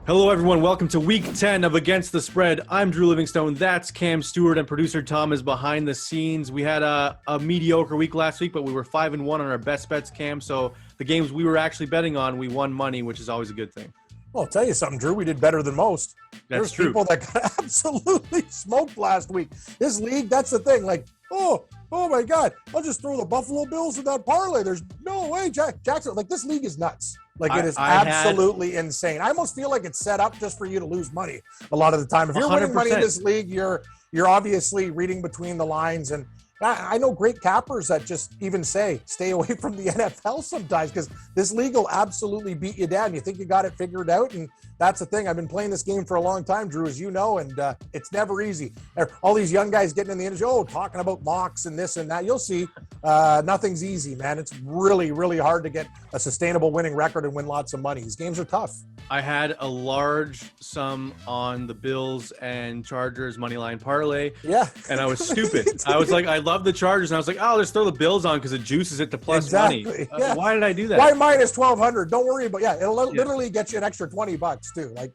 Hello, everyone. Welcome to Week 10 of Against the Spread. I'm Drew Livingstone. That's Cam Stewart, and producer Tom is behind the scenes. We had a mediocre week last week, but we were 5-1 on our best bets, Cam. So the games we were actually betting on, we won money, which is always a good thing. Well, I'll tell you something, Drew. We did better than most. That's true. There's people that got absolutely smoked last week. This league, that's the thing. Like, oh my God, I'll just throw the Buffalo Bills in that parlay. There's no way, Jackson. Like, this league is nuts. Like, it is absolutely insane. I almost feel like it's set up just for you to lose money a lot of the time. If you're 100%. Winning money in this league, you're obviously reading between the lines. And I know great cappers that just even say, stay away from the NFL sometimes because this league will absolutely beat you down. You think you got it figured out, and that's the thing. I've been playing this game for a long time, Drew, as you know, and it's never easy. All these young guys getting in the industry, talking about mocks and this and that. You'll see nothing's easy, man. It's really, really hard to get a sustainable winning record and win lots of money. These games are tough. I had a large sum on the Bills and Chargers moneyline parlay. Yeah. And I was stupid. I was like, I love the Chargers. And I was like, let's throw the Bills on because it juices it to plus money. Yeah. Why did I do that? Why minus 1,200? Don't worry about it'll literally get you an extra $20 too. Like,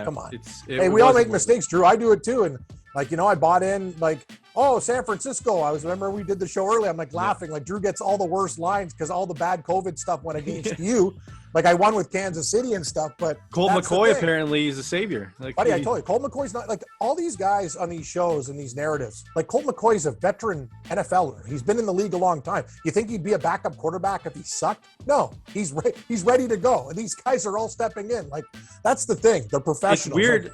come on. We all make mistakes, Drew. I do it too. And I bought in San Francisco. Remember we did the show early. I'm laughing. Like Drew gets all the worst lines because all the bad COVID stuff went against you. Like I won with Kansas City and stuff, but Colt McCoy apparently is a savior. Buddy, I told you, Colt McCoy's not all these guys on these shows and these narratives. Colt McCoy's a veteran NFLer. He's been in the league a long time. You think he'd be a backup quarterback if he sucked? No, he's ready to go. And these guys are all stepping in. That's the thing. They're professionals. It's weird.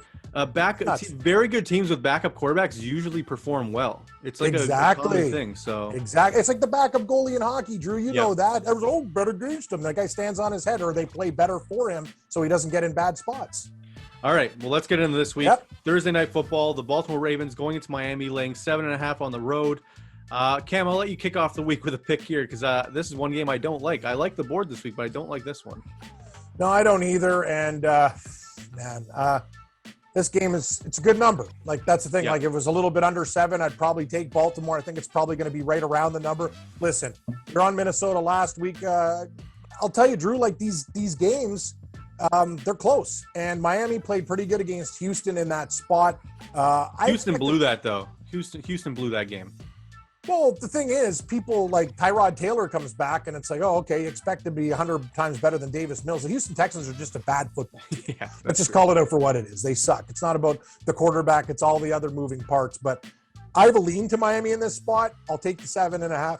Very good teams with backup quarterbacks usually perform well. It's like a common thing. So exactly, it's like the backup goalie in hockey, Drew. You know that. There was better against him. That guy stands on his head, or they play better for him, so he doesn't get in bad spots. All right, well, let's get into this week. Thursday night football. The Baltimore Ravens going into Miami, laying 7.5 on the road. Cam, I'll let you kick off the week with a pick here because this is one game I don't like. I like the board this week, but I don't like this one. No, I don't either. And this game it's a good number. That's the thing. If it was a little bit under 7, I'd probably take Baltimore. I think it's probably going to be right around the number. Listen, you're on Minnesota last week. I'll tell you, Drew, these games, they're close. And Miami played pretty good against Houston in that spot. Houston blew that, though. Houston blew that game. Well, the thing is, people like Tyrod Taylor comes back, and it's you expect to be 100 times better than Davis Mills. The Houston Texans are just a bad football team. Let's just call it out for what it is. They suck. It's not about the quarterback. It's all the other moving parts. But I have a lean to Miami in this spot. I'll take the 7.5.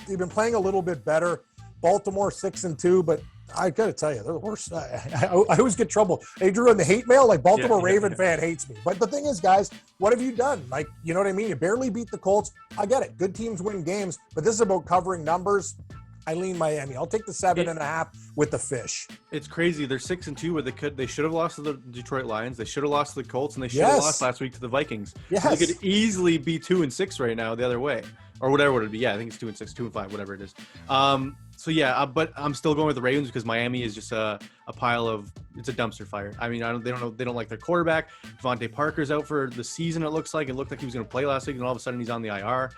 They've been playing a little bit better. Baltimore 6-2, but I got to tell you, they're the worst. I always get trouble. Hey, Drew, in the hate mail, Baltimore Raven fan hates me. But the thing is, guys, what have you done? You know what I mean? You barely beat the Colts. I get it. Good teams win games, but this is about covering numbers. I lean Miami. I'll take the 7.5 with the fish. It's crazy. They're 6-2, where they should have lost to the Detroit Lions. They should have lost to the Colts, and they should have lost last week to the Vikings. Yes. So they could easily be 2-6 right now the other way, or whatever would it be. Yeah, I think it's 2-6, 2-5, whatever it is. But I'm still going with the Ravens because Miami is just a pile of it's a dumpster fire. I mean, they don't like their quarterback. Devontae Parker's out for the season. It looked like he was going to play last week, and all of a sudden he's on the IR.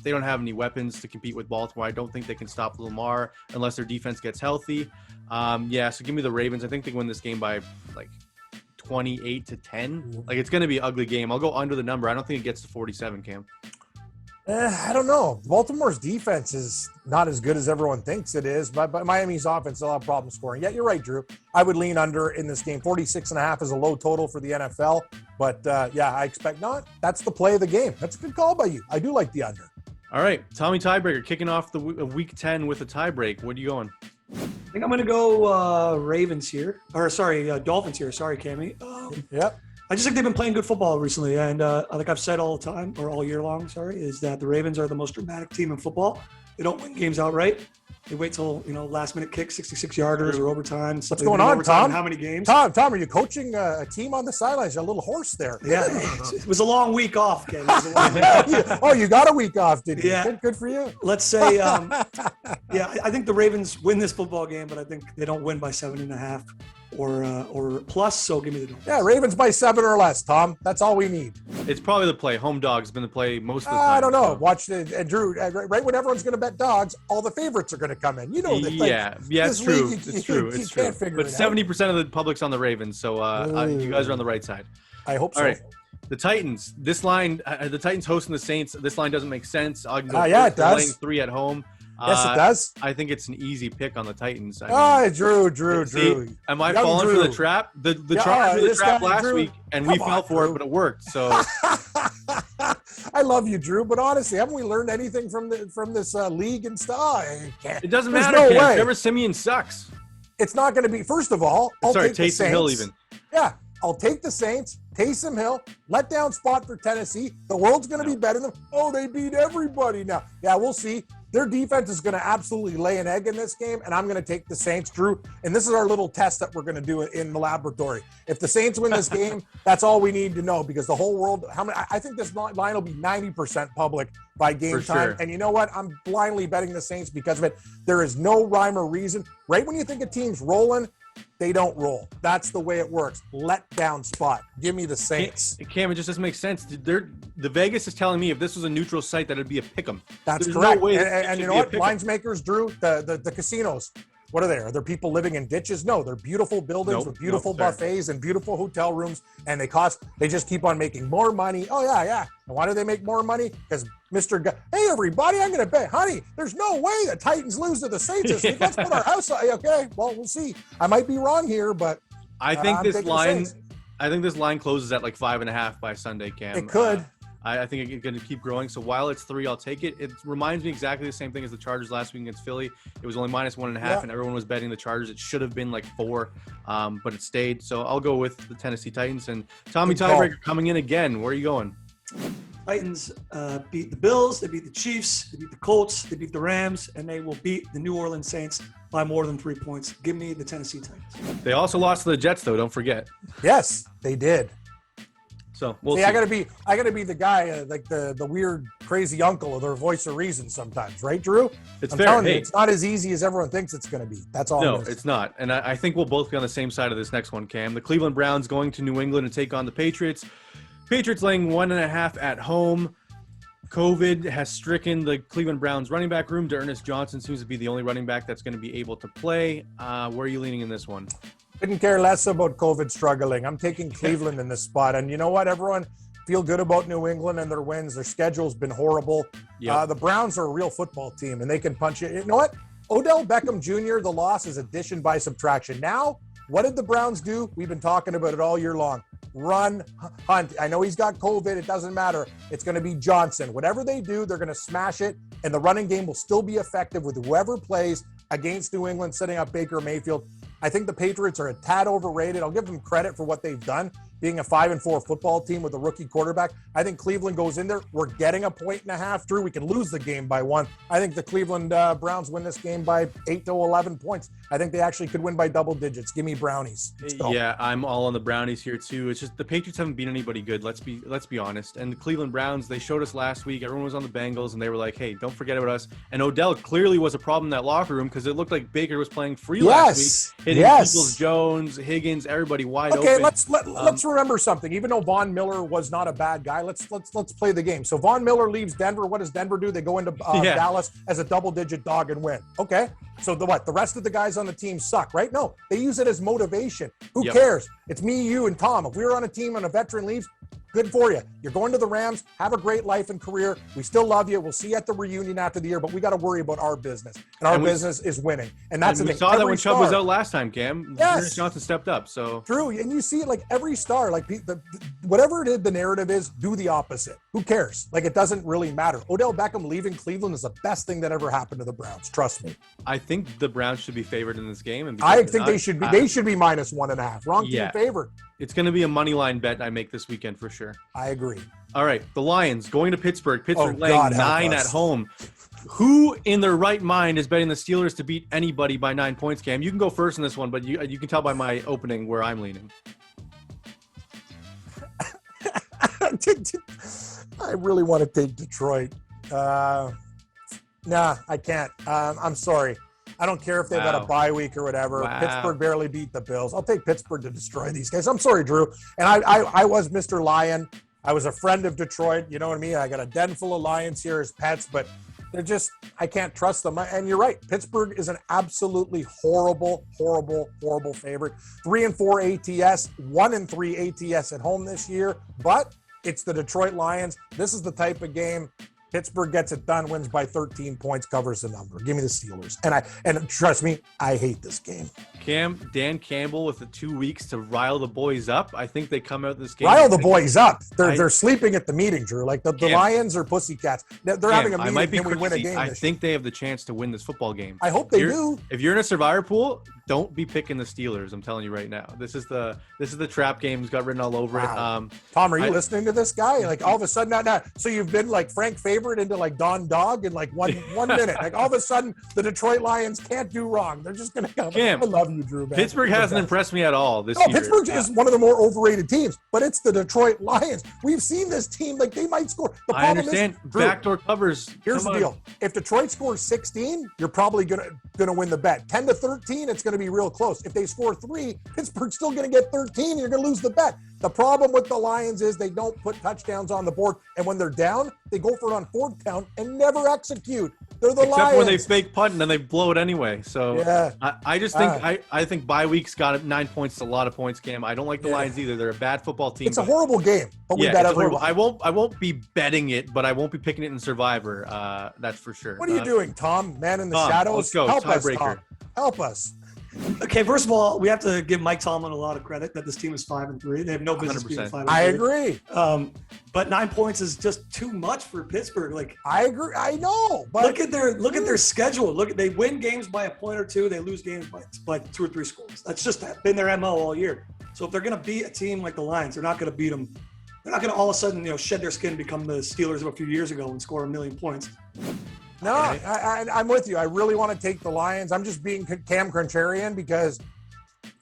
They don't have any weapons to compete with Baltimore. I don't think they can stop Lamar unless their defense gets healthy. So give me the Ravens. I think they win this game by 28-10. It's going to be an ugly game. I'll go under the number. I don't think it gets to 47, Cam. I don't know. Baltimore's defense is not as good as everyone thinks it is, but Miami's offense will have problems scoring. Yeah, you're right, Drew. I would lean under in this game. 46.5 is a low total for the NFL, but I expect not. That's the play of the game. That's a good call by you. I do like the under. All right, Tommy Tiebreaker kicking off the week 10 with a tiebreak. What are you going? I think I'm going to go Ravens here. Dolphins here. Sorry, Cammy. Yep. I just think they've been playing good football recently, and like I've said all the time, or all year long, is that the Ravens are the most dramatic team in football. They don't win games outright. They wait till, last minute kick, 66-yarders or overtime. What's going on, Tom? How many games? Tom, are you coaching a team on the sidelines? You're a little hoarse there. Yeah, it was a long week off, Ken. Oh, you got a week off, did you? Yeah. Good for you. Let's say, I think the Ravens win this football game, but I think they don't win by 7.5 or plus. So give me the Dolphins. Yeah, Ravens by 7 or less, Tom. That's all we need. It's probably the play. Home dog's been the play most of the time. I don't know. So. Watch the Drew. Right when everyone's going to bet dogs, all the favorites are going to come in. You know that. Yeah, it's true. It's true. You can't figure but it 70% of the public's on the Ravens, so you guys are on the right side. I hope so. All right. The Titans. This line, the Titans hosting the Saints. This line doesn't make sense. I can go it does. laying 3 at home. Yes, it does. I think it's an easy pick on the Titans. I mean, Drew. See, am I Young falling Drew. for the trap? The Chargers were the trap last Drew. week, and Come we fell on, for Drew. it, but it worked. So I love you, Drew, but honestly, haven't we learned anything from this league and stuff? it doesn't There's matter. no Cam. way. Trevor Siemian sucks. It's not going to be. First of all, I'll take the Taysom Saints. Hill even. Yeah, I'll take the Saints. Taysom Hill, letdown spot for Tennessee. The world's going to be betting them. Oh, they beat everybody now. Yeah, we'll see. Their defense is going to absolutely lay an egg in this game, and I'm going to take the Saints, Drew. And this is our little test that we're going to do in the laboratory. If the Saints win this game, that's all we need to know, because the whole world. I think this line will be 90% public by game For time. sure. And you know what? I'm blindly betting the Saints because of it. There is no rhyme or reason. Right when you think a team's rolling, they don't roll. That's the way it works. Let down spot. Give me the Saints. Cam, it just doesn't make sense. The Vegas is telling me if this was a neutral site that it'd be a pick'em. That's There's correct. No way And it you should know be a what? pick'em. Lines makers, Drew, the casinos. What are they? Are there people living in ditches? No, they're beautiful buildings with beautiful buffets and beautiful hotel rooms, and they just keep on making more money. Oh, yeah. And why do they make more money? Because hey, everybody, I'm going to bet. Honey, there's no way the Titans lose to the Saints this week. Let's put our house on. Okay, well, we'll see. I might be wrong here, but I think I'm this taking the line. Saints. I think this line closes at like 5.5 by Sunday, Cam. It could. I think it's going to keep growing. So while it's 3, I'll take it. It reminds me exactly the same thing as the Chargers last week against Philly. It was only -1.5, and everyone was betting the Chargers. It should have been like 4, but it stayed. So I'll go with the Tennessee Titans. And Tommy Good call. Tiebreaker coming in again. Where are you going? Titans beat the Bills, they beat the Chiefs, they beat the Colts, they beat the Rams, and they will beat the New Orleans Saints by more than 3 points. Give me the Tennessee Titans. They also lost to the Jets, though. Don't forget. Yes, they did. So we'll See, see. I gotta be the guy, like the weird, crazy uncle of their voice of reason sometimes, right, Drew? It's I'm fair. telling you, Hey, it's not as easy as everyone thinks it's going to be. That's all. no, it is. it's not. And I think we'll both be on the same side of this next one, Cam. The Cleveland Browns going to New England to take on the Patriots. Patriots laying 1.5 at home. COVID has stricken the Cleveland Browns running back room. Ernest Johnson seems to be the only running back that's going to be able to play. Where are you leaning in this one? Couldn't care less about COVID struggling. I'm taking Cleveland in this spot. And you know what? Everyone feel good about New England and their wins. Their schedule's been horrible. Yep. The Browns are a real football team, and they can punch it. You know what? Odell Beckham Jr., the loss is addition by subtraction. Now, what did the Browns do? We've been talking about it all year long. Run, hunt. I know he's got COVID. It doesn't matter. It's going to be Johnson. Whatever they do, they're going to smash it, and the running game will still be effective with whoever plays against New England, setting up Baker Mayfield. I think the Patriots are a tad overrated. I'll give them credit for what they've done, being a 5-4 football team with a rookie quarterback. I think Cleveland goes in there. We're getting 1.5 points, Drew. We can lose the game by 1. I think the Cleveland Browns win this game by 8 to 11 points. I think they actually could win by double digits. Give me Brownies. Let's go. Yeah, I'm all on the Brownies here too. It's just the Patriots haven't beat anybody good. Let's be honest. And the Cleveland Browns, they showed us last week. Everyone was on the Bengals, and they were like, "Hey, don't forget about us." And Odell clearly was a problem in that locker room because it looked like Baker was playing free last week, hitting Peoples-Jones, Higgins, everybody wide open. Okay, let's remember something. Even though Von Miller was not a bad guy, let's play the game. So Von Miller leaves Denver. What does Denver do? They go into Dallas as a double-digit dog and win. Okay, so the rest of the guys on the team suck, right? No, they use it as motivation. Who cares? It's me, you, and Tom. If we were on a team and a veteran leaves, good for you. You're going to the Rams. Have a great life and career. We still love you. We'll see you at the reunion after the year, but we got to worry about our business. And our business is winning. And that's the thing. We saw that when Chubb was out last time, Cam. Yes. Ernest Johnson stepped up. So Drew, and you see it like every star, like whatever it is, the narrative is, do the opposite. Who cares? Like, it doesn't really matter. Odell Beckham leaving Cleveland is the best thing that ever happened to the Browns. Trust me. I think the Browns should be favored in this game. And I think they should be. They should be -1.5. Wrong team favored. It's going to be a money line bet I make this weekend for sure. I agree. All right, the Lions going to Pittsburgh. Pittsburgh laying God, 9 at home. Who in their right mind is betting the Steelers to beat anybody by 9 points, Cam? You can go first in this one, but you can tell by my opening where I'm leaning. I really want to take Detroit. Nah, I can't. I'm sorry. I don't care if they've had a bye week or whatever. Wow. Pittsburgh barely beat the Bills. I'll take Pittsburgh to destroy these guys. I'm sorry, Drew. And I was Mr. Lion. I was a friend of Detroit. You know what I mean? I got a den full of Lions here as pets, but they're just, I can't trust them. And you're right. Pittsburgh is an absolutely horrible favorite. 3-4 ATS, 1-3 ATS at home this year, but it's the Detroit Lions. This is the type of game Pittsburgh gets it done, wins by 13 points, covers the number. Give me the Steelers. And trust me, I hate this game. Cam, Dan Campbell with the 2 weeks to rile the boys up. I think they come out this game. Rile the boys up. They're sleeping at the meeting, Drew. Like the Lions are pussycats. They're having a meeting. Can we win a game? I think they have the chance to win this football game. I hope they do. If you're in a survivor pool, don't be picking the Steelers. I'm telling you right now. This is the trap game. It's got written all over it. Tom, are you listening to this guy? Like all of a sudden, now, so you've been like Frank Favorite into like Don Dog in like one minute. Like all of a sudden, the Detroit Lions can't do wrong. They're just gonna come. Cam, I love you, Drew. Man. Pittsburgh hasn't impressed me at all this year. Pittsburgh is one of the more overrated teams, but it's the Detroit Lions. We've seen this team, like they might score. The I understand. Drew, backdoor covers. Here's the deal. If Detroit scores 16, you're probably gonna win the bet. 10-13, it's gonna be real close. If they score 3, Pittsburgh's still gonna get 13, and you're gonna lose the bet. The problem with the Lions is they don't put touchdowns on the board, and when they're down, they go for it on 4th down and never execute. They're the Lions. Except when they fake punt and then they blow it anyway. So yeah. I just think I think bye week's got 9 points. It's a lot of points, Cam. I don't like the Lions either. They're a bad football team. It's a horrible game, but we bet everyone. I won't be betting it, but I won't be picking it in Survivor. That's for sure. What are you doing, Tom? Man in the shadows. Let's go. Help us, Tiebreaker. Tom. Help us. Okay, first of all, we have to give Mike Tomlin a lot of credit that this team is 5-3. They have no business 100%. being 5-3. I agree. But 9 points is just too much for Pittsburgh. Like I agree. I know. But look at their schedule. They win games by a point or two. They lose games by 2 or 3 scores. That's just been their MO all year. So if they're going to beat a team like the Lions, they're not going to beat them. They're not going to all of a sudden shed their skin and become the Steelers of a few years ago and score 1 million points. No, I'm with you. I really want to take the Lions. I'm just being Cam contrarian because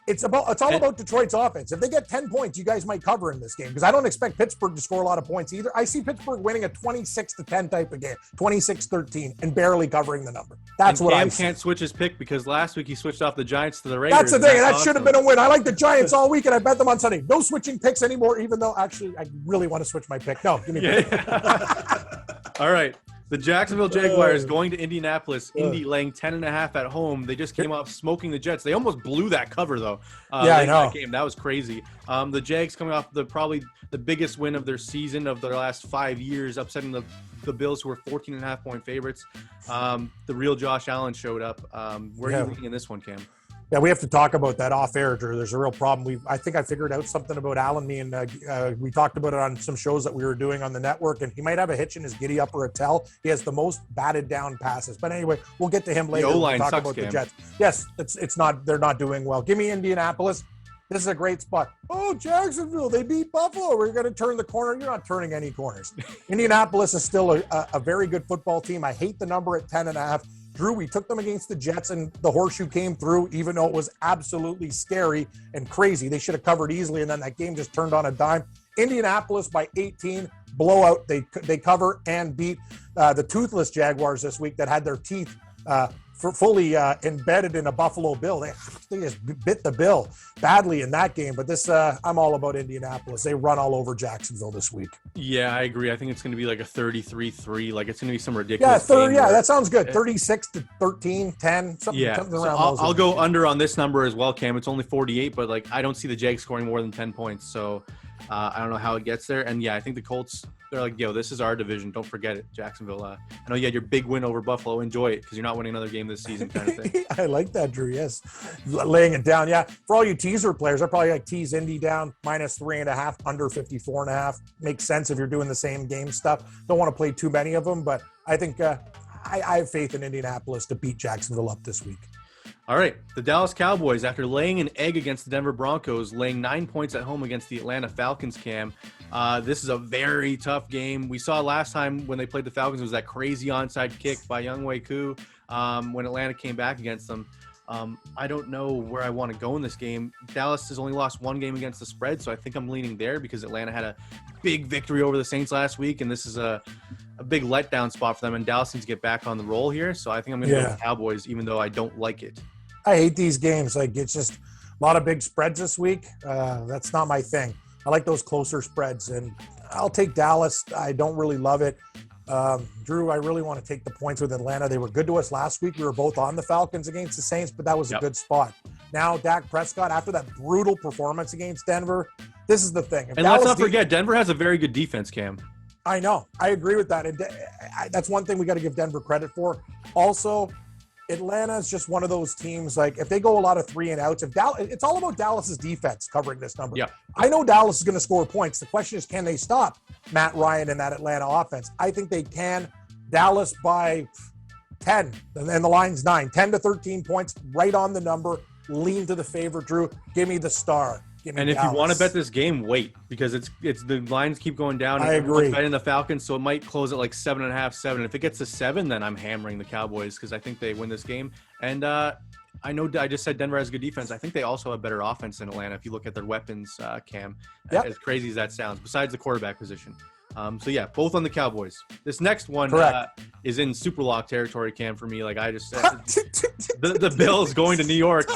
it's all about Detroit's offense. If they get 10 points, you guys might cover in this game because I don't expect Pittsburgh to score a lot of points either. I see Pittsburgh winning a 26-10 type of game, 26-13, and barely covering the number. That's what I see. Cam can't switch his pick because last week he switched off the Giants to the Raiders. That's the thing. That should have been a win. I like the Giants all week, and I bet them on Sunday. No switching picks anymore, even though actually I really want to switch my pick. No, give me a pick. All right. The Jacksonville Jaguars going to Indianapolis. Indy laying 10.5 at home. They just came off smoking the Jets. They almost blew that cover though. I know. That game. That was crazy. The Jags coming off probably the biggest win of their season of their last 5 years, upsetting the Bills, who were 14.5-point favorites. The real Josh Allen showed up. Where are you leaning in this one, Cam? Yeah, we have to talk about that off air, Drew. There's a real problem. I think I figured out something about Allen. Me and we talked about it on some shows that we were doing on the network, and he might have a hitch in his giddy up or a tell. He has the most batted down passes. But anyway, we'll get to him later. The O-line we'll talk sucks, about Cam. the Jets. Yes, it's not. They're not doing well. Give me Indianapolis. This is a great spot. Oh, Jacksonville, they beat Buffalo. We're going to turn the corner. You're not turning any corners. Indianapolis is still a very good football team. I hate the number at 10.5. Drew, we took them against the Jets, and the horseshoe came through, even though it was absolutely scary and crazy. They should have covered easily, and then that game just turned on a dime. Indianapolis by 18, blowout. They cover and beat the toothless Jaguars this week that had their teeth fully embedded in a Buffalo Bill. They just bit the bill badly in that game. But this, I'm all about Indianapolis. They run all over Jacksonville this week. Yeah, I agree. I think it's going to be like a 33-3. Like it's going to be some ridiculous. Yeah, that sounds good. 36-13, 10, something around those. I'll go under on this number as well, Cam. It's only 48, but like I don't see the Jags scoring more than 10 points. So I don't know how it gets there. And yeah, I think the Colts, they're like, yo, this is our division. Don't forget it, Jacksonville. I know you had your big win over Buffalo. Enjoy it because you're not winning another game this season kind of thing. I like that, Drew. Yes. Laying it down. Yeah. For all you teaser players, I probably like tease Indy down -3.5, under 54.5. Makes sense if you're doing the same game stuff. Don't want to play too many of them, but I think I have faith in Indianapolis to beat Jacksonville up this week. All right. The Dallas Cowboys, after laying an egg against the Denver Broncos, laying 9 points at home against the Atlanta Falcons, Cam. This is a very tough game. We saw last time when they played the Falcons, it was that crazy onside kick by Younghoe Koo when Atlanta came back against them. I don't know where I want to go in this game. Dallas has only lost 1 game against the spread, so I think I'm leaning there because Atlanta had a big victory over the Saints last week, and this is a big letdown spot for them, and Dallas needs to get back on the roll here. So I think I'm going to go with Cowboys, even though I don't like it. I hate these games. Like, it's just a lot of big spreads this week. That's not my thing. I like those closer spreads, and I'll take Dallas. I don't really love it. Drew, I really want to take the points with Atlanta. They were good to us last week. We were both on the Falcons against the Saints, but that was a good spot. Now, Dak Prescott, after that brutal performance against Denver, this is the thing. And let's not forget, Denver has a very good defense, Cam. I know. I agree with that. And that's one thing we got to give Denver credit for. Also, Atlanta is just one of those teams, like, if they go a lot of 3 and outs, it's all about Dallas's defense covering this number. Yeah. I know Dallas is going to score points. The question is, can they stop Matt Ryan and that Atlanta offense? I think they can. Dallas by 10, and the line's 9, 10 to 13 points, right on the number. Lean to the favorite, Drew. Give me the star. And if you want to bet this game, wait, because it's the lines keep going down. I agree. Betting the Falcons, so it might close at like 7.5, 7. If it gets to 7, then I'm hammering the Cowboys because I think they win this game. And I know I just said Denver has good defense. I think they also have better offense than Atlanta if you look at their weapons, Cam. As crazy as that sounds, besides the quarterback position. So yeah, both on the Cowboys. This next one is in super lock territory, Cam, for me. Like I just said, the Bills going to New York.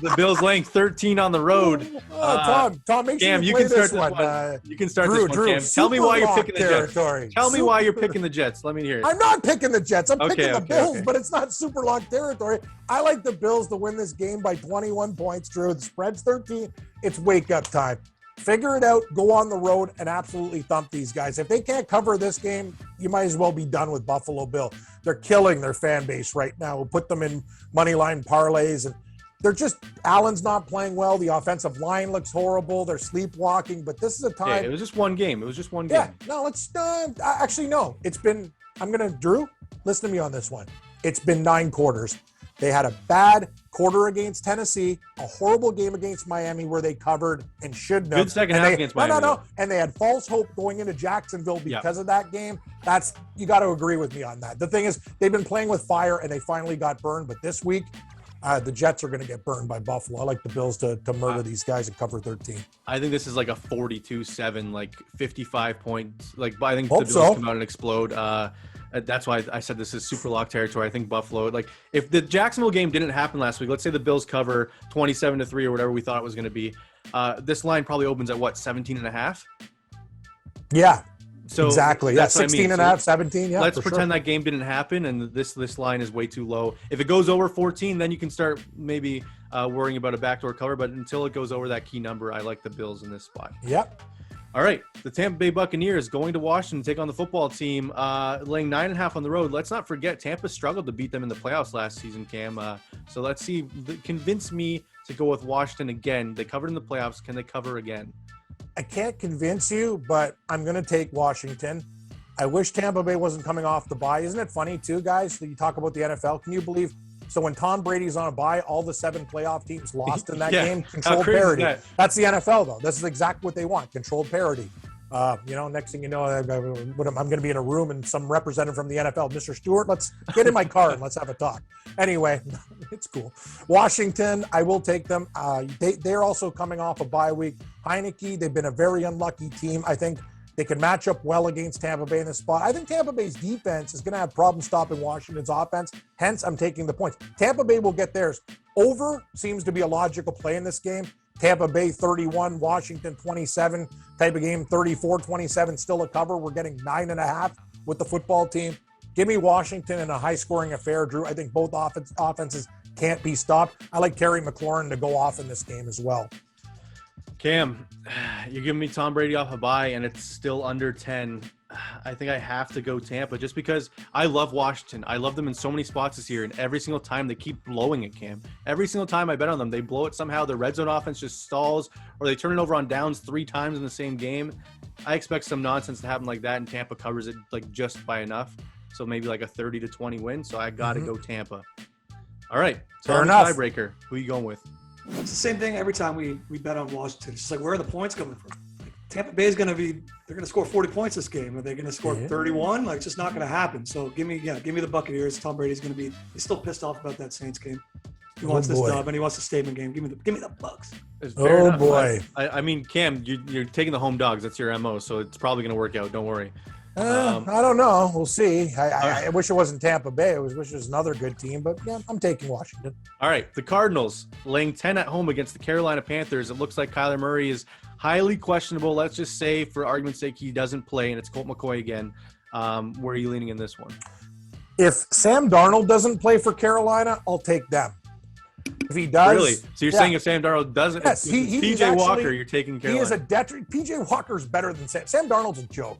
The Bills laying 13 on the road. Tom, make sure Cam, you can play start this one. You can start Drew, this one, Cam. Tell me why you're picking the Jets. Tell me why you're picking the Jets. Let me hear it. I'm not picking the Jets. I'm picking the Bills, but it's not super lock territory. I like the Bills to win this game by 21 points, Drew. The spread's 13. It's wake-up time. Figure it out, go on the road, and absolutely thump these guys. If they can't cover this game, you might as well be done with Buffalo Bill. They're killing their fan base right now. We'll put them in money line parlays, and they're just – Allen's not playing well. The offensive line looks horrible. They're sleepwalking, but this is a time – Yeah, it was just one game. Yeah, no, let's actually, no. It's been – Drew, listen to me on this one. It's been 9 quarters. They had a bad quarter against Tennessee, a horrible game against Miami where they covered and shouldn't have. Good second half against Miami. No. And they had false hope going into Jacksonville because of that game. You got to agree with me on that. The thing is, they've been playing with fire and they finally got burned. But this week, the Jets are going to get burned by Buffalo. I like the Bills to murder these guys and cover 13. I think this is like a 42-7, like 55 points. Like I think the Bills come out and explode. That's why I said this is super lock territory. I think Buffalo, like if the Jacksonville game didn't happen last week, let's say the Bills cover 27-3 or whatever we thought it was going to be. This line probably opens at what, 17.5? Yeah. So exactly. Yeah, 16 and a half, 17. Yeah. Let's pretend that game didn't happen and this line is way too low. If it goes over 14, then you can start maybe worrying about a backdoor cover. But until it goes over that key number, I like the Bills in this spot. Yep. All right, the Tampa Bay Buccaneers going to Washington to take on the football team, laying 9.5 on the road. Let's not forget, Tampa struggled to beat them in the playoffs last season, Cam. So let's see. Convince me to go with Washington again. They covered in the playoffs. Can they cover again? I can't convince you, but I'm going to take Washington. I wish Tampa Bay wasn't coming off the bye. Isn't it funny, too, guys, that you talk about the NFL? Can you believe – so when Tom Brady's on a bye, all the 7 playoff teams lost in that game. Controlled parity. That's the NFL, though. This is exactly what they want, controlled parity. Next thing you know, I'm going to be in a room and some representative from the NFL, Mr. Stewart, let's get in my car and let's have a talk. Anyway, it's cool. Washington, I will take them. They're also coming off a bye week. Heineke, they've been a very unlucky team. I think they can match up well against Tampa Bay in this spot. I think Tampa Bay's defense is going to have problems stopping Washington's offense. Hence, I'm taking the points. Tampa Bay will get theirs. Over seems to be a logical play in this game. Tampa Bay 31, Washington 27 type of game, 34-27, still a cover. We're getting 9.5 with the football team. Give me Washington in a high-scoring affair, Drew. I think both offenses can't be stopped. I like Terry McLaurin to go off in this game as well. Cam, you're giving me Tom Brady off a bye, and it's still under 10. I think I have to go Tampa just because I love Washington. I love them in so many spots this year, and every single time they keep blowing it, Cam. Every single time I bet on them, they blow it somehow. Their red zone offense just stalls, or they turn it over on downs 3 times in the same game. I expect some nonsense to happen like that, and Tampa covers it like just by enough. So maybe like a 30-20 win. So I got to go Tampa. All right. Fair enough. Tiebreaker. Who are you going with? It's the same thing every time we bet on Washington. It's just like, where are the points coming from? Like, Tampa Bay is going to be – they're going to score 40 points this game. Are they going to score 31? Like, it's just not going to happen. So, give me the Buccaneers. Tom Brady's going to be – he's still pissed off about that Saints game. He wants this dub, and he wants a statement game. Give me the Bucks. Oh, boy. I mean, Cam, you're taking the home dogs. That's your MO, so it's probably going to work out. Don't worry. I don't know. We'll see. I wish it wasn't Tampa Bay. I wish it was another good team, but yeah, I'm taking Washington. All right, the Cardinals laying 10 at home against the Carolina Panthers. It looks like Kyler Murray is highly questionable. Let's just say, for argument's sake, he doesn't play, and it's Colt McCoy again. Where are you leaning in this one? If Sam Darnold doesn't play for Carolina, I'll take them. If he does, really? So you're saying if Sam Darnold doesn't, yes, he's PJ Walker, actually, you're taking Carolina. He is a detriment. PJ Walker's better than Sam. Sam Darnold's a joke.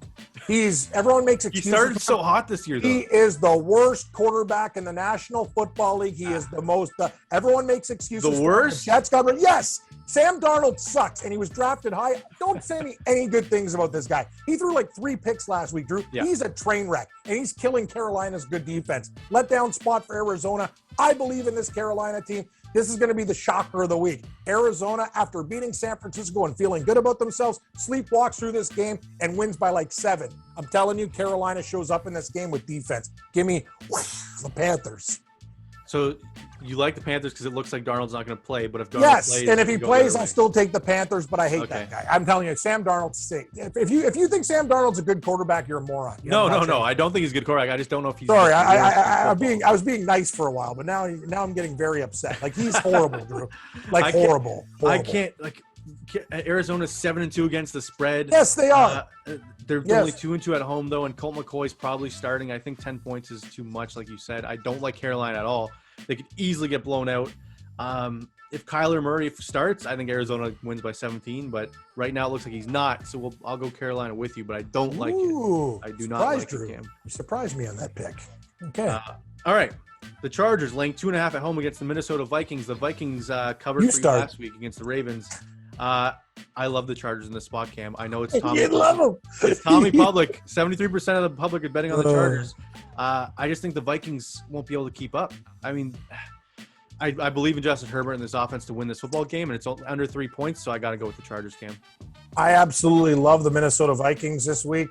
Everyone makes excuses. He started so hot this year, though. He is the worst quarterback in the National Football League. He is the most. Everyone makes excuses. The worst? Jets cover. Yes, Sam Darnold sucks, and he was drafted high. Don't say me any good things about this guy. He threw like 3 picks last week, Drew. Yeah. He's a train wreck, and he's killing Carolina's good defense. Letdown spot for Arizona. I believe in this Carolina team. This is going to be the shocker of the week. Arizona, after beating San Francisco and feeling good about themselves, sleepwalks through this game and wins by like 7. I'm telling you, Carolina shows up in this game with defense. Give me the Panthers. So you like the Panthers because it looks like Darnold's not going to play, but if Darnold plays, and if he plays, I'll still take the Panthers, but I hate that guy. I'm telling you, Sam Darnold's sick. If you think Sam Darnold's a good quarterback, you're a moron. No. I don't think he's a good quarterback. I just don't know if he's. Sorry, I was being nice for a while, but now I'm getting very upset. Like, he's horrible, Drew. Like, horrible. I can't like. Arizona's 7-2 against the spread. Yes, they are. They're only 2-2 at home though, and Colt McCoy's probably starting. I think 10 points is too much, like you said. I don't like Carolina at all. They could easily get blown out. If Kyler Murray starts, I think Arizona wins by 17. But right now it looks like he's not. So I'll go Carolina with you, but I don't like it. I do not like Drew. it, Cam. You surprised me on that pick. Okay. All right. The Chargers laying 2.5 at home against the Minnesota Vikings. The Vikings covered for you last week against the Ravens. I love the Chargers in this spot, Cam. I know it's Tommy. You love them. It's Tommy Public. 73% of the public is betting on the Chargers. I just think the Vikings won't be able to keep up. I mean, I believe in Justin Herbert and this offense to win this football game, and it's under 3 points, so I got to go with the Chargers, Cam. I absolutely love the Minnesota Vikings this week.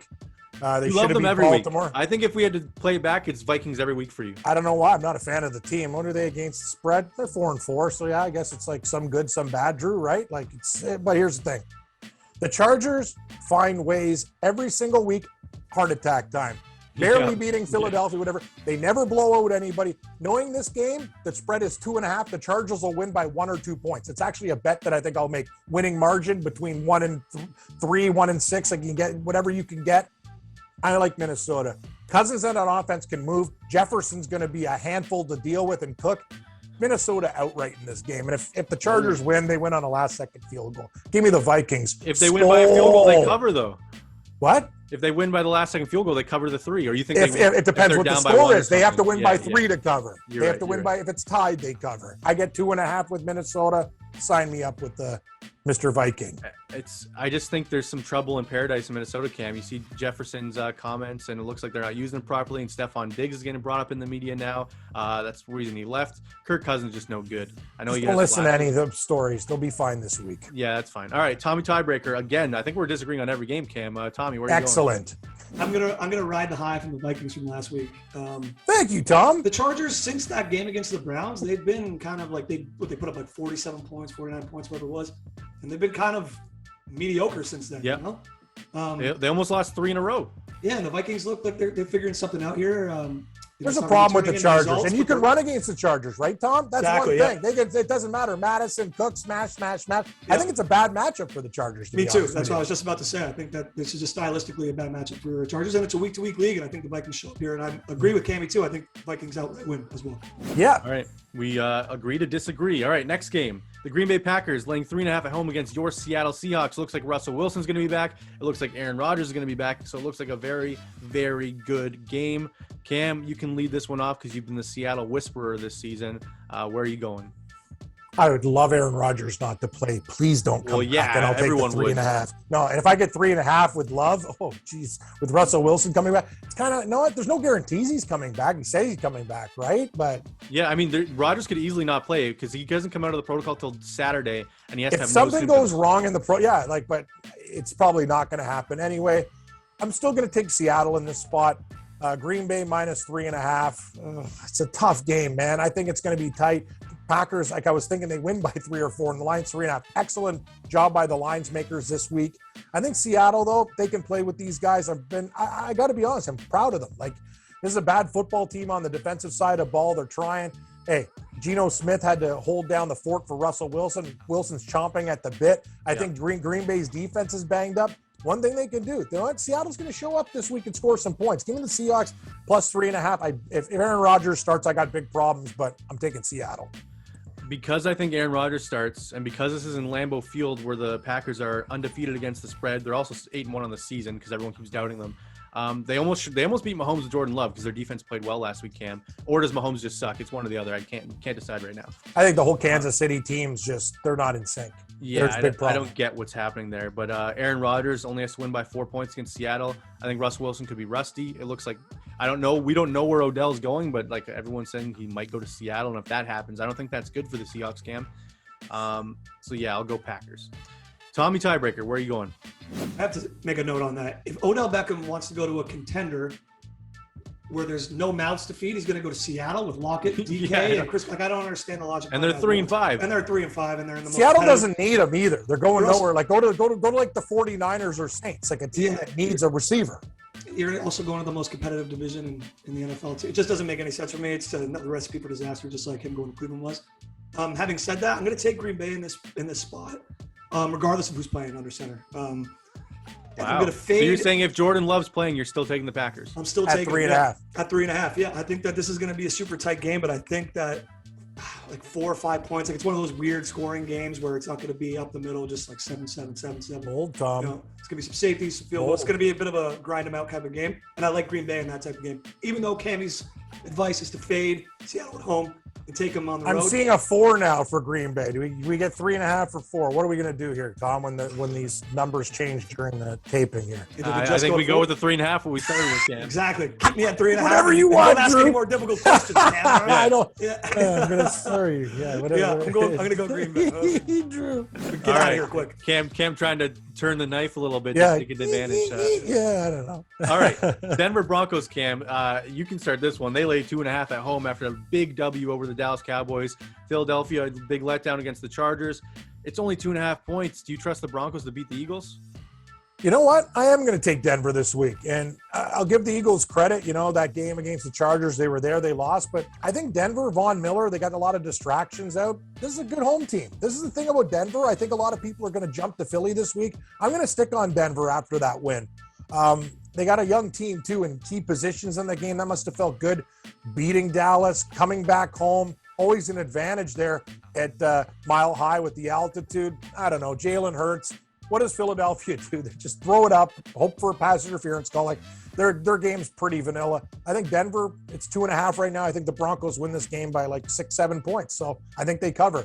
They love them every Baltimore. week. I think if we had to play it back, it's Vikings every week for you. I don't know why. I'm not a fan of the team. What are they against the spread? They're 4-4. So yeah, I guess it's like some good, some bad, Drew, right? Like but here's the thing. The Chargers find ways every single week, heart attack time. Barely beating Philadelphia, whatever. They never blow out anybody. Knowing this game, the spread is 2.5. The Chargers will win by 1 or 2 points. It's actually a bet that I think I'll make. Winning margin between 1 and 3, 1 and 6. I can get whatever you can get. I like Minnesota. Cousins on offense can move. Jefferson's going to be a handful to deal with and cook. Minnesota outright in this game. And if the Chargers win, they win on a last-second field goal. Give me the Vikings. If they win by a field goal, they cover, though. What? If they win by the last-second field goal, they cover the 3. Or you think it depends what the score is. They have to win by 3 to cover. They have to win by – if it's tied, they cover. I get 2.5 with Minnesota. Sign me up with the Mr. Viking. I just think there's some trouble in paradise in Minnesota, Cam. You see Jefferson's comments, and it looks like they're not using them properly. And Stephon Diggs is getting brought up in the media now. That's the reason he left. Kirk Cousins just no good. I know you don't listen to any of the stories. They'll be fine this week. Yeah, that's fine. All right, Tommy Tiebreaker again. I think we're disagreeing on every game, Cam. Tommy, where are you Excellent. I'm gonna ride the high from the Vikings from last week. Thank you, Tom. The Chargers, since that game against the Browns, they've been kind of like they put up like 47 points, 49 points, whatever it was, and they've been kind of mediocre since then. Yeah. You know? They almost lost 3 in a row. Yeah, and the Vikings look like they're figuring something out here. There's a problem with the Chargers, and you can run against the Chargers, right, Tom? That's one thing. It doesn't matter. Madison, Cook, smash. I think it's a bad matchup for the Chargers. Me too. That's what I was just about to say. I think that this is just stylistically a bad matchup for the Chargers, and it's a week-to-week league, and I think the Vikings show up here. And I agree with Cammy too. I think Vikings outright win as well. Yeah. All right. We agree to disagree. All right, next game. The Green Bay Packers laying 3.5 at home against your Seattle Seahawks. Looks like Russell Wilson's going to be back. It looks like Aaron Rodgers is going to be back. So it looks like a very, very good game. Cam, you can lead this one off because you've been the Seattle Whisperer this season. Where are you going? I would love Aaron Rodgers not to play. Please don't come back, and I'll take the 3.5. No, and if I get 3.5 with Love, with Russell Wilson coming back, it's kind of there's no guarantees he's coming back. He says he's coming back, right? But yeah, I mean, Rodgers could easily not play because he doesn't come out of the protocol till Saturday, and he has to have something goes wrong in the but it's probably not going to happen anyway. I'm still going to take Seattle in this spot. Green Bay minus 3.5. It's a tough game, man. I think it's going to be tight. Packers, like I was thinking they win by 3 or 4, and the line's 3.5. Excellent job by the lines makers this week. I think Seattle, though, they can play with these guys. I got to be honest, I'm proud of them. Like, this is a bad football team on the defensive side of the ball. They're trying. Hey, Geno Smith had to hold down the fort for Russell Wilson. Wilson's chomping at the bit. I think Green Bay's defense is banged up. One thing they can do, you know what? Seattle's going to show up this week and score some points. Give me the Seahawks plus 3.5. If Aaron Rodgers starts, I got big problems, but I'm taking Seattle. Because I think Aaron Rodgers starts, and because this is in Lambeau Field where the Packers are undefeated against the spread, they're also 8-1 on the season because everyone keeps doubting them. They almost beat Mahomes with Jordan Love because their defense played well last week, Cam. Or does Mahomes just suck? It's one or the other. I can't decide right now. I think the whole Kansas City team's they're not in sync. Yeah, I don't get what's happening there. But Aaron Rodgers only has to win by 4 points against Seattle. I think Russell Wilson could be rusty. It looks like I don't know. We don't know where Odell's going, but like everyone's saying he might go to Seattle. And if that happens, I don't think that's good for the Seahawks, Cam. So yeah, I'll go Packers. Tommy tiebreaker, where are you going? I have to make a note on that. If Odell Beckham wants to go to a contender where there's no mouths to feed, he's going to go to Seattle with Lockett, DK, and Chris. Like, I don't understand the logic. And they're 3-5. And they're 3-5, and they're in the Seattle doesn't need them either. They're going nowhere. Like go to like the 49ers or Saints, like a team that needs a receiver. You're also going to the most competitive division in the NFL too. It just doesn't make any sense for me. It's another recipe for disaster, just like him going to Cleveland was. Having said that, I'm going to take Green Bay in this spot, regardless of who's playing under center. Wow. I'm going to fade. So you're saying if Jordan Love's playing, you're still taking the Packers? I'm still at taking 3.5. At 3.5, yeah. I think that this is going to be a super tight game, but I think that like 4 or 5 points. Like, it's one of those weird scoring games where it's not going to be up the middle, just like 7-7, 7-7. Old Tom. You know, it's going to be some safeties, some field goals. It's going to be a bit of a grind them out kind of game. And I like Green Bay in that type of game. Even though Cammy's advice is to fade Seattle at home and take them on the road. I'm seeing a 4 now for Green Bay. Do we get 3.5 or 4? What are we going to do here, Tom, when these numbers change during the taping here? I think we go with the 3.5 when we started with Cam. Exactly. Keep me at 3.5. Whatever you want, Don't ask any more difficult questions, Cam. Right? I don't. Yeah. I'm going to sorry. Yeah, whatever. Yeah, I'm going to go Green Bay. Drew. Get out of here quick. Cam trying to turn the knife a little bit Yeah. to take advantage. Yeah, I don't know. All right, Denver Broncos, Cam. You can start this one. They laid 2.5 at home after a big W over the Dallas Cowboys. Philadelphia, a big letdown against the Chargers. It's only 2.5 points. Do you trust the Broncos to beat the Eagles? You know what? I am going to take Denver this week, and I'll give the Eagles credit. You know, that game against the Chargers, they were there, they lost. But I think Denver, Von Miller, they got a lot of distractions out. This is a good home team. This is the thing about Denver. I think a lot of people are going to jump to Philly this week. I'm going to stick on Denver after that win. They got a young team, too, in key positions in the game. That must have felt good. Beating Dallas, coming back home. Always an advantage there at Mile High with the altitude. I don't know. Jalen Hurts. What does Philadelphia do? They just throw it up, hope for a pass interference call. Like their game's pretty vanilla. I think Denver, it's 2.5 right now. I think the Broncos win this game by like 6-7 points. So I think they cover.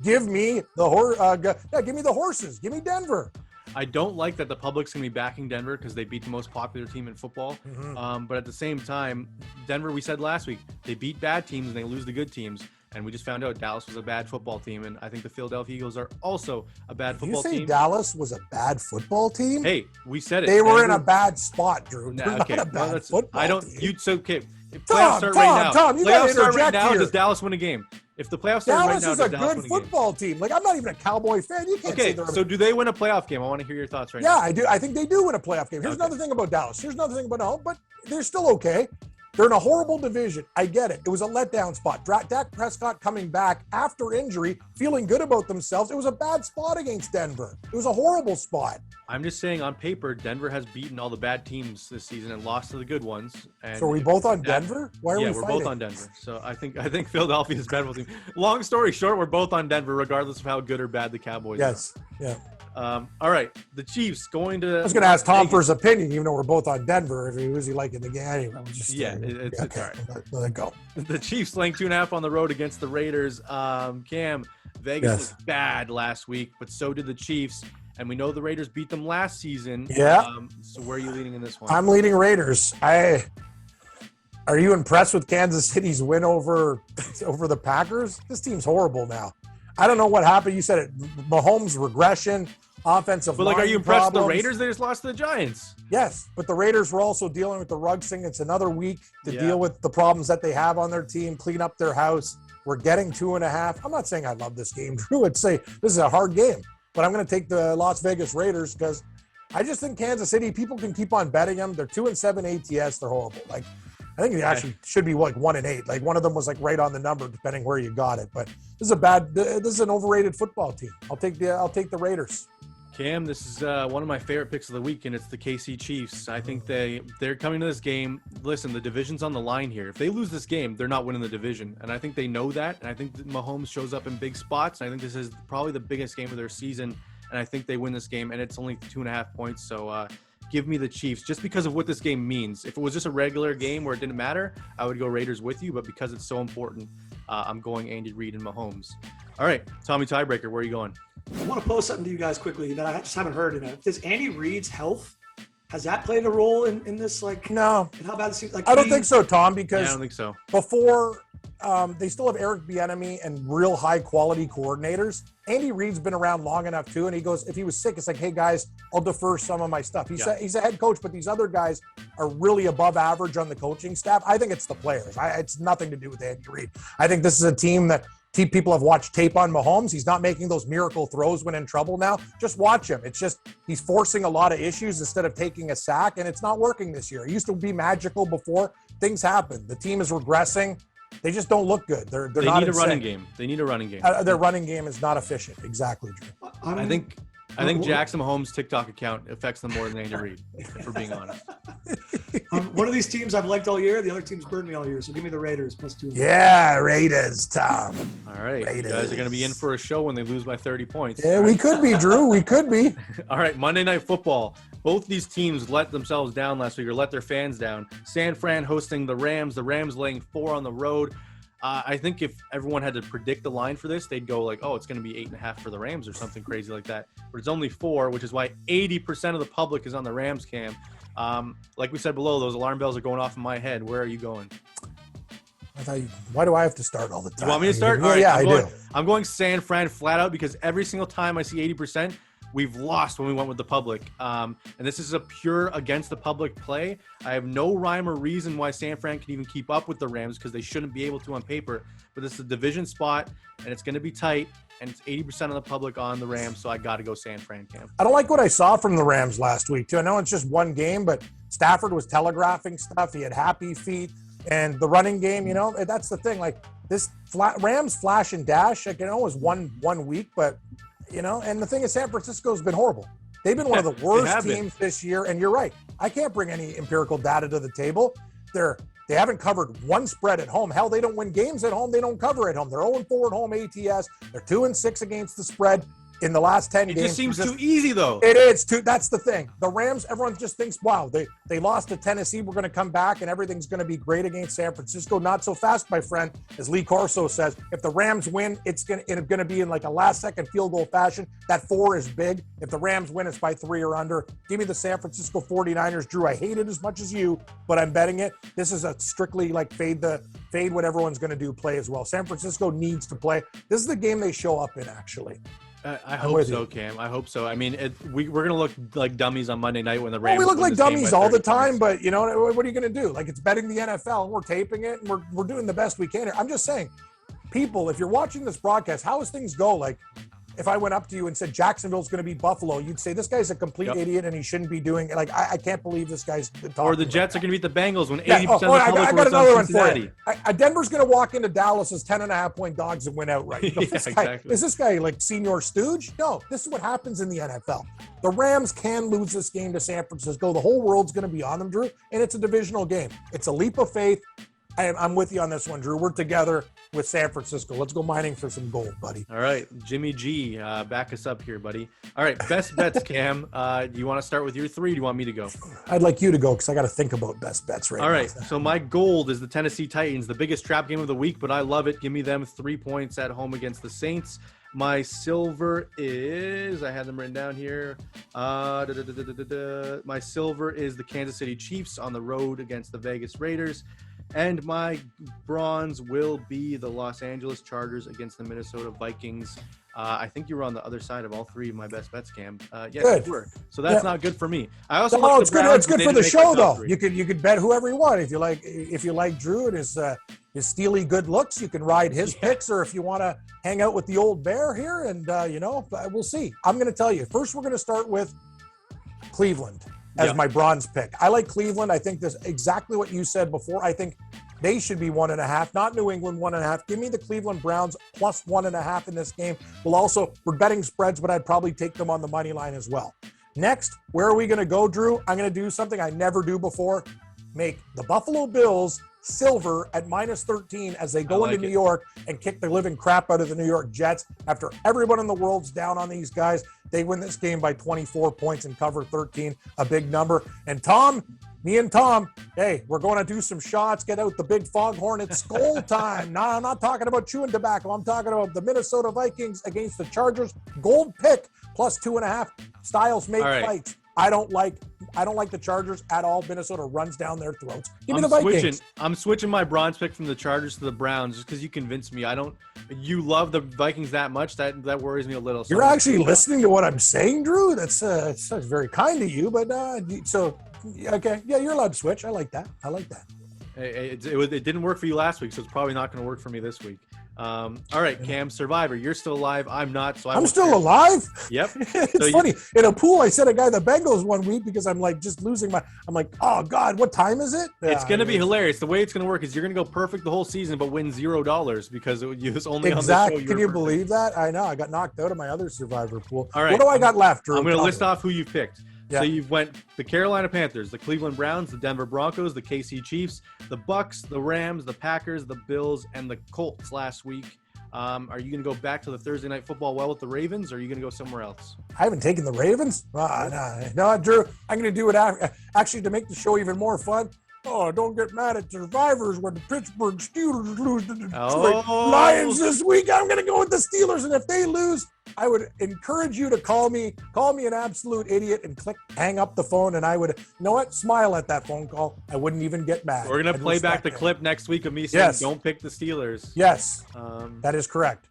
Give me the horses. Give me Denver. I don't like that the public's going to be backing Denver because they beat the most popular team in football. Mm-hmm. But at the same time, Denver, we said last week, they beat bad teams and they lose the good teams. And we just found out Dallas was a bad football team. And I think the Philadelphia Eagles are also a bad football team. You say Dallas was a bad football team? Hey, we said it. They were in a bad spot, Drew. Nah, They're okay. not a bad football team. If playoffs start right now. Tom, you gotta playoffs start right interject now. here. Does Dallas win a game? If the playoffs start right Dallas now, is does a Dallas good win a game? football team. Like, I'm not even a Cowboy fan. You can't say they're so do they win a playoff game? I want to hear your thoughts right now. Yeah, I do. I think they do win a playoff game. Here's another thing about Dallas. Here's another thing about no, but they're still okay. They're in a horrible division. I get it. It was a letdown spot. Dak Prescott coming back after injury, feeling good about themselves. It was a bad spot against Denver. It was a horrible spot. I'm just saying, on paper, Denver has beaten all the bad teams this season and lost to the good ones. And so are we both on Denver? Why are we we're fighting? both on Denver. So I think Philadelphia is a better team. Long story short, we're both on Denver, regardless of how good or bad the Cowboys are. Yes. Yeah. All right. The Chiefs going to. I was going to ask Tom for his opinion, even though we're both on Denver. If he was liking the game, anyway. It's okay. all right. Let it go. The Chiefs laying 2.5 on the road against the Raiders. Cam, Vegas looked bad last week, but so did the Chiefs. And we know the Raiders beat them last season. Yeah. So where are you leading in this one? I'm leading Raiders. Are you impressed with Kansas City's win over the Packers? This team's horrible now. I don't know what happened. You said it. Mahomes regression, offensive line. But are you impressed problems. with the Raiders? They just lost to the Giants. Yes, but the Raiders were also dealing with the Ruggs thing. It's another week to deal with the problems that they have on their team, clean up their house. We're getting 2.5. I'm not saying I love this game, Drew. I'd say this is a hard game, but I'm going to take the Las Vegas Raiders because I just think Kansas City, people can keep on betting them. They're 2-7 ATS. They're horrible. Like, I think it actually should be like 1-8. Like one of them was like right on the number, depending where you got it. But this is an overrated football team. I'll take the Raiders. Cam, this is one of my favorite picks of the week, and it's the KC Chiefs. I think they're coming to this game. Listen, the division's on the line here. If they lose this game, they're not winning the division, and I think they know that. And I think that Mahomes shows up in big spots. And I think this is probably the biggest game of their season, and I think they win this game. And it's only 2.5 points, so give me the Chiefs just because of what this game means. If it was just a regular game where it didn't matter, I would go Raiders with you. But because it's so important, I'm going Andy Reid and Mahomes. All right, Tommy Tiebreaker, where are you going? I want to pose something to you guys quickly that I just haven't heard. Does Andy Reid's health, has that played a role in this? Like, no. And how bad it seems? Like, I don't think so, Tom, because I don't think so. Before they still have Eric Bieniemy and real high quality coordinators. Andy Reid's been around long enough too, and he goes, if he was sick, it's like, hey guys, I'll defer some of my stuff. He's a head coach, but these other guys are really above average on the coaching staff. I think it's the players. It's nothing to do with Andy Reid. I think this is a team that people have watched tape on Mahomes. He's not making those miracle throws when in trouble now. Just watch him. It's just he's forcing a lot of issues instead of taking a sack, and it's not working this year. It used to be magical before. Things happen. The team is regressing. They just don't look good. They're they not need a insane. running game. They need a running game. Their running game is not efficient. Exactly, Drew. I think Jackson Mahomes' TikTok account affects them more than Andy Reid, if we're being honest. One of these teams I've liked all year. The other team's burned me all year. So give me the Raiders +2. Yeah, Raiders, Tom. All right. Raiders. You guys are going to be in for a show when they lose by 30 points. Yeah, we could be, Drew. We could be. All right. Monday Night Football. Both these teams let themselves down last week, or let their fans down. San Fran hosting the Rams. The Rams laying 4 on the road. I think if everyone had to predict the line for this, they'd go like, oh, it's going to be 8.5 for the Rams or something crazy like that. But it's only 4, which is why 80% of the public is on the Rams, Cam. Like we said below, those alarm bells are going off in my head. Where are you going? Why do I have to start all the time? You want me to start? Yeah, All right, yeah, I do. I'm going San Fran flat out because every single time I see 80%, we've lost when we went with the public. And this is a pure against the public play. I have no rhyme or reason why San Fran can even keep up with the Rams because they shouldn't be able to on paper. But this is a division spot, and it's going to be tight, and it's 80% of the public on the Rams, so I got to go San Fran, Cam. I don't like what I saw from the Rams last week, too. I know it's just one game, but Stafford was telegraphing stuff. He had happy feet. And the running game, that's the thing. Like this Rams flash and dash, like, it was one week, but and the thing is, San Francisco's been horrible. They've been one of the worst teams this year. And you're right. I can't bring any empirical data to the table. They haven't covered one spread at home. Hell, they don't win games at home. They don't cover at home. They're 0-4 at home ATS. They're 2-6 against the spread in the last 10 games. It just seems too easy, though. It is too. That's the thing. The Rams, everyone just thinks, wow, they lost to Tennessee. We're going to come back and everything's going to be great against San Francisco. Not so fast, my friend. As Lee Corso says, if the Rams win, it's going to be in like a last-second field goal fashion. That 4 is big. If the Rams win, it's by 3 or under. Give me the San Francisco 49ers. Drew, I hate it as much as you, but I'm betting it. This is a strictly like fade what everyone's going to do play as well. San Francisco needs to play. This is the game they show up in, actually. I hope so, Cam. I hope so. I mean, we're going to look like dummies on Monday night when the Rams. Well, we look like dummies all the time, points. but what are you going to do? Like, it's betting the NFL, and we're taping it, and we're doing the best we can here. I'm just saying, people, if you're watching this broadcast, how does things go? Like, if I went up to you and said Jacksonville's going to beat Buffalo, you'd say this guy's a complete idiot and he shouldn't be doing it. Like, I can't believe this guy's talking. Or the Jets are going to beat the Bengals when 80% of the I public got another one for Cincinnati. you. Denver's going to walk into Dallas as 10.5-point dogs and win outright. Exactly. Is this guy like senior stooge? No, this is what happens in the NFL. The Rams can lose this game to San Francisco. The whole world's going to be on them, Drew, and it's a divisional game. It's a leap of faith. I'm with you on this one, Drew. We're together with San Francisco. Let's go mining for some gold, buddy. All right, Jimmy G, back us up here, buddy. All right, best bets, Cam. Do you want to start with your 3? Do you want me to go? I'd like you to go because I got to think about best bets right now. All right, so my gold is the Tennessee Titans, the biggest trap game of the week, but I love it. Give me them 3 points at home against the Saints. My silver is, I had them written down here. My silver is the Kansas City Chiefs on the road against the Vegas Raiders. And my bronze will be the Los Angeles Chargers against the Minnesota Vikings. I think you were on the other side of all 3 of my best bets, Cam. Yes, you were. So that's not good for me. I also it's good. It's good for the show, though. 3. You could bet whoever you want if you like. If you like Drew and his steely good looks, you can ride his picks, or if you want to hang out with the old bear here, and we'll see. I'm going to tell you. First, we're going to start with Cleveland as my bronze pick. I like Cleveland. I think this exactly what you said before. I think they should be 1.5, not New England 1.5. Give me the Cleveland Browns plus 1.5 in this game. We're betting spreads, but I'd probably take them on the money line as well. Next, where are we going to go, Drew? I'm going to do something I never do before. Make the Buffalo Bills silver at -13 as they go into New York and kick the living crap out of the New York Jets. After everyone in the world's down on these guys, they win this game by 24 points and cover 13, a big number. And me and Tom, hey, we're going to do some shots, get out the big foghorn. It's Skol time. No, I'm not talking about chewing tobacco. I'm talking about the Minnesota Vikings against the Chargers. Gold pick plus 2.5. Styles make fights. I don't like the Chargers at all. Minnesota runs down their throats. Give me the Vikings. I'm switching my bronze pick from the Chargers to the Browns just because you convinced me. You love the Vikings that much. That worries me a little. You're actually listening to what I'm saying, Drew. That's very kind of you. But okay, yeah, you're allowed to switch. I like that. It didn't work for you last week, so it's probably not going to work for me this week. All right, Cam, Survivor. You're still alive. I'm not. So I'm still alive? Yep. It's funny. In a pool, I said a guy the Bengals one week because I'm like just losing I'm like, oh, God, what time is it? It's going to be hilarious. The way it's going to work is you're going to go perfect the whole season but win $0 because it was only on the show. Can you believe that? I know. I got knocked out of my other Survivor pool. All right. What do I got left, Drew? I'm going to list off who you picked. Yeah. So you've went the Carolina Panthers, the Cleveland Browns, the Denver Broncos, the KC Chiefs, the Bucks, the Rams, the Packers, the Bills, and the Colts last week. Are you going to go back to the Thursday Night Football well with the Ravens, or are you going to go somewhere else? I haven't taken the Ravens. No, Drew. I'm going to do it actually to make the show even more fun. Oh, don't get mad at Survivors when the Pittsburgh Steelers lose to the Detroit Lions this week. I'm going to go with the Steelers, and if they lose, I would encourage you to call me an absolute idiot and hang up the phone, and I would, smile at that phone call. I wouldn't even get mad. We're going to play back the clip next week of me saying, don't pick the Steelers. Yes, that is correct.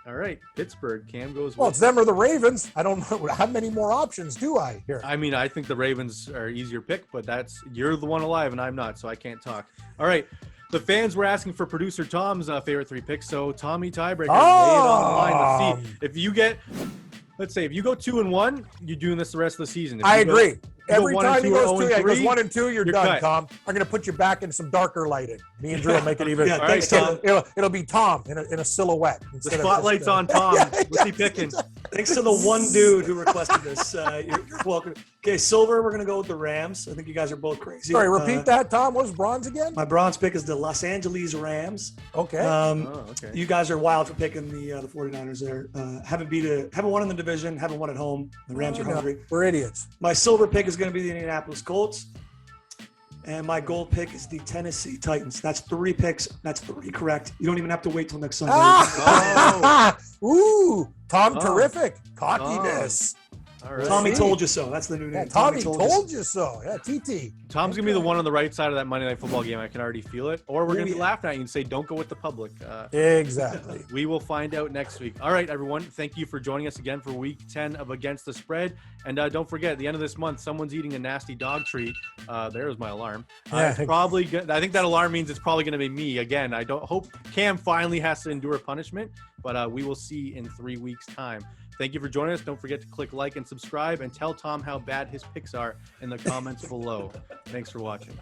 All right, Pittsburgh. Cam goes. Well, it's them or the Ravens. I don't know how many more options do I here. I mean, I think the Ravens are easier pick, but you're the one alive and I'm not, so I can't talk. All right, the fans were asking for producer Tom's favorite 3 picks, so Tommy Tiebreaker laid it on the line. Let's see if you get. Let's say if you go 2-1, you're doing this the rest of the season. I agree. Every time he goes 1 and 2, you're done, cut. Tom. I'm going to put you back in some darker lighting. Me and Drew will make it even. Thanks, Tom. It'll be Tom in a silhouette. The spotlight's on Tom. What's he picking? Thanks to the one dude who requested this. You're welcome. Okay, silver, we're going to go with the Rams. I think you guys are both crazy. Sorry, repeat that, Tom. What was bronze again? My bronze pick is the Los Angeles Rams. Okay. Okay. You guys are wild for picking the 49ers there. Haven't won in the division, haven't won at home. The Rams are hungry. We're idiots. My silver pick is going to be the Indianapolis Colts. And my gold pick is the Tennessee Titans. That's 3 picks. That's 3 correct. You don't even have to wait till next Sunday. Ooh, Tom, terrific. Cockiness. All right. Tommy told you so. That's the new name. Yeah, Tommy told you so. Yeah, TT. Tom's going to be the one on the right side of that Monday Night Football game. I can already feel it. Or we're going to be laughing at you and say, don't go with the public. Exactly. We will find out next week. All right, everyone. Thank you for joining us again for week 10 of Against the Spread. And don't forget, at the end of this month, someone's eating a nasty dog treat. There's my alarm. I think that alarm means it's probably going to be me again. I don't hope Cam finally has to endure punishment, but we will see in 3 weeks' time. Thank you for joining us. Don't forget to click like and subscribe and tell Tom how bad his picks are in the comments below. Thanks for watching.